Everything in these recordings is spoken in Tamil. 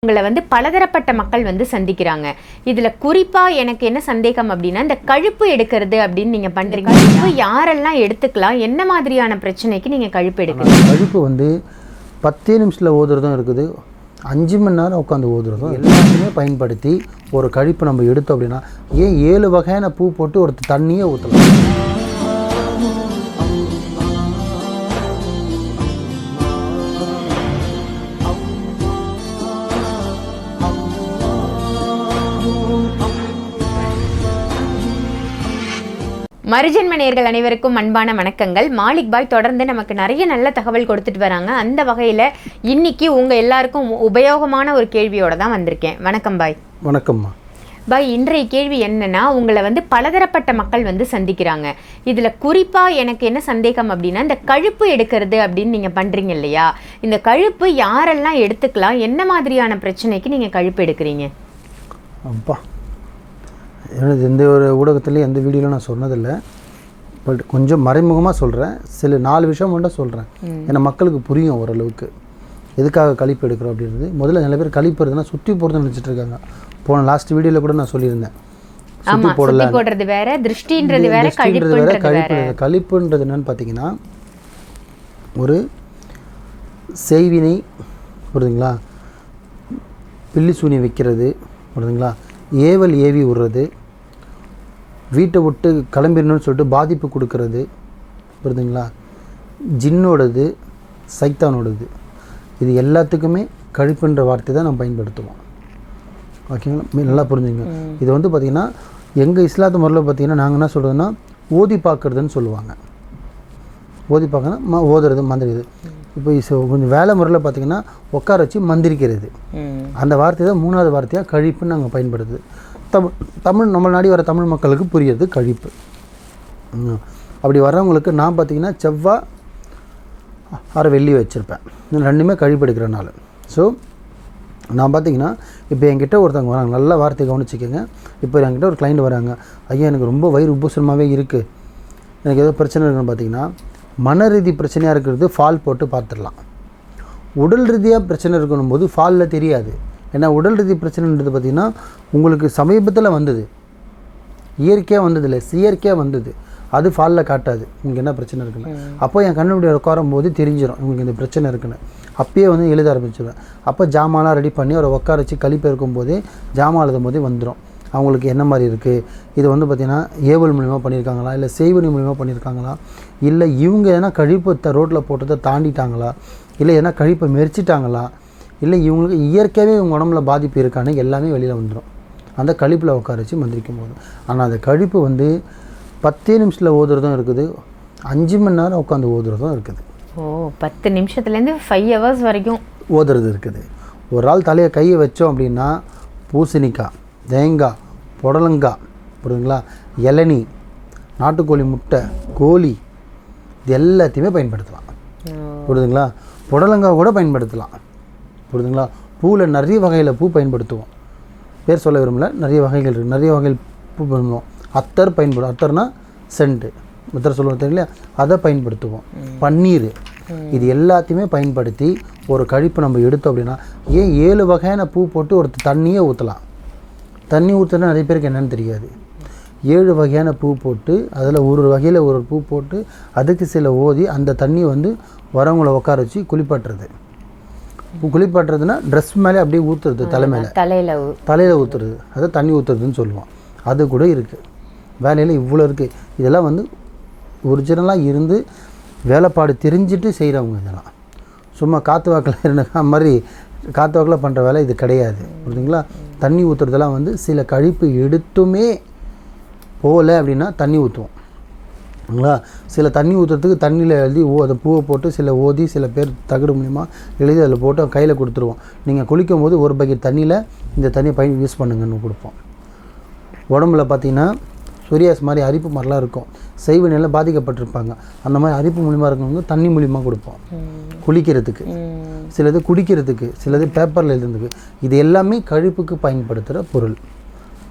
உங்களை வந்து பலதரப்பட்ட மக்கள் வந்து சந்திக்கிறாங்க. இதில் குறிப்பாக எனக்கு என்ன சந்தேகம் அப்படின்னா, இந்த கழுப்பு எடுக்கிறது அப்படின்னு நீங்கள் பண்ணுறீங்க. கழுப்பு யாரெல்லாம் எடுத்துக்கலாம், என்ன மாதிரியான பிரச்சனைக்கு நீங்கள் கழுப்பு எடுக்கிறீங்க? கழுப்பு வந்து 10 நிமிஷத்தில் ஓதுறதும் இருக்குது, 5 மணி நேரம் உட்காந்து ஓதுறதும் எல்லாத்தையுமே பயன்படுத்தி ஒரு கழிப்பு நம்ம எடுத்தோம் அப்படின்னா, ஏன் 7 வகையான பூ போட்டு ஒரு தண்ணியே ஊற்றலாம். மறுஜென்ம நேயர்கள் அனைவருக்கும் அன்பான வணக்கங்கள். மாலிக் பாய் தொடர்ந்து நமக்கு நிறைய நல்ல தகவல் கொடுத்துட்டு வராங்க. அந்த வகையில் இன்னைக்கு உங்கள் எல்லாருக்கும் உபயோகமான ஒரு கேள்வியோட தான் வந்திருக்கேன். வணக்கம் பாய். வணக்கம்மா பாய். இன்றைய கேள்வி என்னன்னா, உங்களை வந்து பலதரப்பட்ட மக்கள் வந்து சந்திக்கிறாங்க. இதில் குறிப்பாக எனக்கு என்ன சந்தேகம் அப்படின்னா, இந்த கழுப்பு எடுக்கிறது அப்படின்னு நீங்கள் பண்ணுறீங்க இல்லையா, இந்த கழுப்பு யாரெல்லாம் எடுத்துக்கலாம், என்ன மாதிரியான பிரச்சனைக்கு நீங்கள் கழுப்பு எடுக்கிறீங்க? அப்பா, எனது எந்த ஒரு ஊடகத்துலேயும் எந்த வீடியோவில் நான் சொன்னதில்லை. பட் கொஞ்சம் மறைமுகமாக சொல்கிறேன். சில 4 விஷயம் மட்டும் சொல்கிறேன், ஏன்னா மக்களுக்கு புரியும் ஓரளவுக்கு எதுக்காக கழிப்பு எடுக்கிறோம் அப்படின்றது. முதல்ல நிறைய பேர் கழிப்பு எடுதுன்னா சுற்றி போடுறதுன்னு நினச்சிட்டு இருக்காங்க. போன லாஸ்ட் வீடியோவில் கூட நான் சொல்லியிருந்தேன், சுற்றி போடுறது வேற, திருஷ்டின்றது வேற, கழிப்பு. கழிப்புன்றது என்னன்னு பார்த்தீங்கன்னா, ஒரு செய்வினை புரியுதுங்களா, பில்லி சூனி வைக்கிறது புரியுதுங்களா, ஏவல் ஏவி விடுறது, வீட்டை விட்டு கிளம்பிடணும்னு சொல்லிட்டு பாதிப்பு கொடுக்கறது புரியுதுங்களா, ஜின்னோடது, சைத்தானோடது, இது எல்லாத்துக்குமே கழிப்புன்ற வார்த்தை தான் நம்ம பயன்படுத்துவோம். ஓகேங்களா, நல்லா புரிஞ்சுங்க. இது வந்து பார்த்திங்கன்னா எங்கள் இஸ்லாத்து முறையில் பார்த்திங்கன்னா நாங்கள் என்ன சொல்கிறதுன்னா, ஓதி பார்க்குறதுன்னு சொல்லுவாங்க. ஓதி பார்க்கணும்னா ஓதுறது, மந்திரிது. இப்போ கொஞ்சம் வேலை முறையில் பார்த்திங்கன்னா உட்கார வச்சு மந்திரிக்கிறது, அந்த வார்த்தை தான் 3வது வார்த்தையாக கழிப்புன்னு நாங்கள் பயன்படுத்துது. தமிழ் நம்ம நாடி வர தமிழ் மக்களுக்கு புரியுது கழிப்பு. அப்படி வர்றவங்களுக்கு நான் பார்த்திங்கன்னா செவ்வாய் அரை வெள்ளி வச்சுருப்பேன், ரெண்டுமே கழிப்பு எடுக்கிறனால. ஸோ நான் பார்த்திங்கன்னா இப்போ என்கிட்ட ஒருத்தவங்க வராங்க, நல்ல வார்த்தை கவனிச்சிக்கோங்க. இப்போ என்கிட்ட ஒரு கிளைண்ட் வராங்க, ஐயா எனக்கு ரொம்ப வயிறு உப்புசமாகவே இருக்குது, எனக்கு ஏதோ பிரச்சனை இருக்குன்னு பார்த்தீங்கன்னா, மன ரீதி பிரச்சனையாக இருக்கிறது ஃபால் போட்டு பார்த்துடலாம். உடல் ரீதியாக பிரச்சனை இருக்கணும் போது ஃபாலில் தெரியாது. ஏன்னா உடல் ரீதி பிரச்சனைன்றது பார்த்திங்கன்னா உங்களுக்கு சமீபத்தில் வந்தது, இயற்கையாக வந்தது இல்லை, செயற்கையாக வந்தது, அது ஃபாலில் காட்டாது உங்களுக்கு என்ன பிரச்சனை இருக்குன்னு. அப்போ என் கண்ணுடைய உட்காரும் போது தெரிஞ்சிடும் உங்களுக்கு இந்த பிரச்சனை இருக்குன்னு. அப்பயே வந்து எழுத ஆரம்பிச்சிடுவேன். அப்போ ஜாமான்லாம் ரெடி பண்ணி அவரை உட்கார வச்சு கழிப்பு இருக்கும்போதே ஜாமான் எழுதும் போதே வந்துடும் அவங்களுக்கு என்ன மாதிரி இருக்குது. இது வந்து பார்த்திங்கன்னா ஏவல் மூலிமா பண்ணியிருக்காங்களா, இல்லை செய்வனி மூலிமா பண்ணியிருக்காங்களா, இல்லை இவங்க எதனா கழிப்பு ரோட்டில் போட்டதை தாண்டிட்டாங்களா, இல்லை எதனா கழிப்பை மெரிச்சிட்டாங்களா, இல்லை இவங்களுக்கு இயற்கையாகவே இவங்க உடம்புல பாதிப்பு இருக்கான்னு எல்லாமே வெளியில் வந்துடும் அந்த கழிப்பில் உட்கார வச்சு மந்திரிக்கும் போது. ஆனால் அந்த கழிப்பு வந்து 10 நிமிஷத்தில் ஓதுறதும் இருக்குது, 5 மணி நேரம் உட்காந்து ஓதுறதும் இருக்குது. 10 நிமிஷத்துலேருந்து 5 hours வரைக்கும் ஓதுறது இருக்குது. ஒரு ஆள் தலையை கையை வச்சோம் அப்படின்னா பூசணிக்காய், தேங்காய், புடலங்காய் புரியுதுங்களா, இளநீ, நாட்டுக்கோழி முட்டை, கோழி, இது எல்லாத்தையுமே பயன்படுத்தலாம் புரியுதுங்களா. புடலங்காய் கூட பயன்படுத்தலாம் புரியுதுங்களா. பூவில் நிறைய வகையில் பூ பயன்படுத்துவோம், பேர் சொல்ல விரும்பல, நிறைய வகைகள் இருக்குது, நிறைய வகைகள் பூ பண்ணுவோம். அத்தர் பயன்படும், அத்தர்னா சென்ட்டு, அத்தர் சொல்லுவோம் தெரியல, அதை பயன்படுத்துவோம். பன்னீர், இது எல்லாத்தையுமே பயன்படுத்தி ஒரு கழிப்பு நம்ம எடுத்தோம் அப்படின்னா, ஏன் 7 வகையான பூ போட்டு ஒரு தண்ணியே ஊற்றலாம். தண்ணி ஊற்றுனா நிறைய பேருக்கு என்னென்னு தெரியாது. 7 வகையான பூ போட்டு அதில் ஒரு வகையில் ஒரு பூ போட்டு அதுக்கு சில ஓதி அந்த தண்ணி வந்து வரவங்களை உட்கார வச்சு குளிப்பாட்டுறது. குளிப்பாட்டுறதுன்னா ட்ரெஸ் மேலே அப்படியே ஊற்றுறது, தலையில் ஊற்றுறது, அதை தண்ணி ஊற்றுறதுன்னு சொல்லுவோம். அது கூட இருக்குது. வேலையில் இவ்வளோ இருக்குது. இதெல்லாம் வந்து ஒரிஜினலாக இருந்து வேலைப்பாடு தெரிஞ்சுட்டு செய்கிறவங்க. இதெல்லாம் சும்மா காற்று வாக்கில் இருந்த மாதிரி காற்று வாக்கில் பண்ணுற வேலை இது கிடையாது புரியுதுங்களா. தண்ணி ஊற்றுறதெல்லாம் வந்து சில கழிப்பு எடுத்துமே போகலை அப்படின்னா தண்ணி ஊற்றுவோம் ங்களா. சில தண்ணி ஊற்றுறதுக்கு தண்ணியில் எழுதி அதை பூவை போட்டு சில ஓதி சில பேர் தகடு மூலிமா எழுதி அதில் போட்டு கையில் கொடுத்துருவோம். நீங்கள் குளிக்கும் போது ஒரு பக்கெட் தண்ணியில் இந்த தண்ணியை யூஸ் பண்ணுங்கன்னு கொடுப்போம். உடம்புல பார்த்திங்கன்னா சூரியாஸ் மாதிரி அரிப்பு மாதிரிலாம் இருக்கும், செய்வனையில் பாதிக்கப்பட்டிருப்பாங்க. அந்த மாதிரி அரிப்பு மூலிமா இருக்கவங்க தண்ணி மூலிமா கொடுப்போம் குளிக்கிறதுக்கு, சிலது குடிக்கிறதுக்கு, சிலது பேப்பரில் எழுதுறதுக்கு. இது எல்லாமே கழிப்புக்கு பயன்படுத்துகிற பொருள்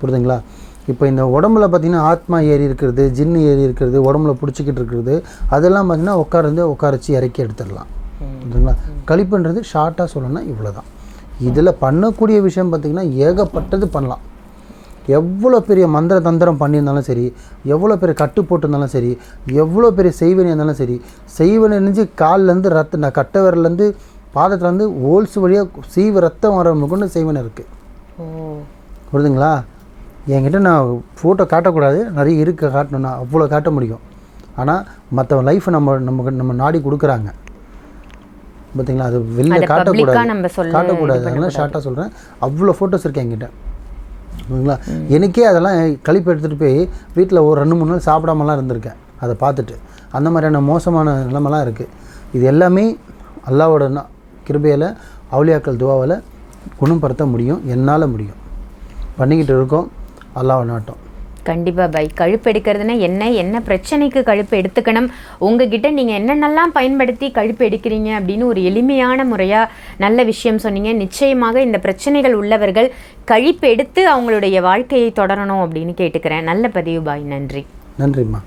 புரியுதுங்களா. இப்போ இந்த உடம்புல பார்த்திங்கன்னா ஆத்மா ஏறி இருக்கிறது, ஜின்னு ஏறி இருக்கிறது, உடம்புல பிடிச்சிக்கிட்டு இருக்கிறது, அதெல்லாம் பார்த்திங்கன்னா உட்கார வச்சு இறக்கி எடுத்துடலாம் புரியுதுங்களா. கழிப்புன்றது ஷார்ட்டாக சொல்லணும்னா இவ்வளோ தான். இதில் பண்ணக்கூடிய விஷயம் பார்த்திங்கன்னா ஏகப்பட்டது பண்ணலாம். எவ்வளோ பெரிய மந்திர தந்திரம் பண்ணியிருந்தாலும் சரி, எவ்வளோ பெரிய கட்டு போட்டிருந்தாலும் சரி, எவ்வளோ பெரிய செய்வனி இருந்தாலும் சரி, செய்வனை நெஞ்சு கால்லேருந்து ரத்த கட்டை விரலேருந்து பாதத்துலேருந்து ஹோல்ஸ் வழியாக சீவ ரத்தம் வரவங்க கொண்டு செய்வனை இருக்குது. புரியுதுங்களா? என்கிட்ட நான் ஃபோட்டோ காட்டக்கூடாது, நிறைய இருக்க காட்டணும்னா அவ்வளோ காட்ட முடியும். ஆனால் மற்ற லைஃப்பை நம்ம நாடி கொடுக்குறாங்க பார்த்தீங்களா? அது வெளியில் காட்டக்கூடாது. அதெல்லாம் ஷார்ட்டாக சொல்கிறேன். அவ்வளோ ஃபோட்டோஸ் இருக்குது என்கிட்ட. ஓகேங்களா? எனக்கே அதெல்லாம் கழிப்பு எடுத்துகிட்டு போய் வீட்டில் ஒரு 2-3 நாள் சாப்பிடாமலாம் இருந்திருக்கேன். அதை பார்த்துட்டு அந்த மாதிரியான மோசமான நிலைமைலாம் இருக்குது. இது எல்லாமே அல்லாவோட கிருபையில், அவுலியாக்கள் துவாவில் குணப்படுத்த முடியும். என்னால் முடியும். பண்ணிக்கிட்டு இருக்கோம். அல்லாஹ் நாட்டம். கண்டிப்பாக பை. கழுப்பு எடுக்கிறதுனா என்ன பிரச்சனைக்கு கழுப்பு எடுத்துக்கணும், உங்ககிட்ட நீங்கள் என்னென்னலாம் பயன்படுத்தி கழுப்பு எடுக்கிறீங்க அப்படின்னு ஒரு எளிமையான முறையாக நல்ல விஷயம் சொன்னீங்க. நிச்சயமாக இந்த பிரச்சனைகள் உள்ளவர்கள் கழுப்பு எடுத்து அவங்களுடைய வாழ்க்கையை தொடரணும் அப்படின்னு கேட்டுக்கிறேன். நல்ல பதிவு பாய். நன்றி. நன்றிம்மா.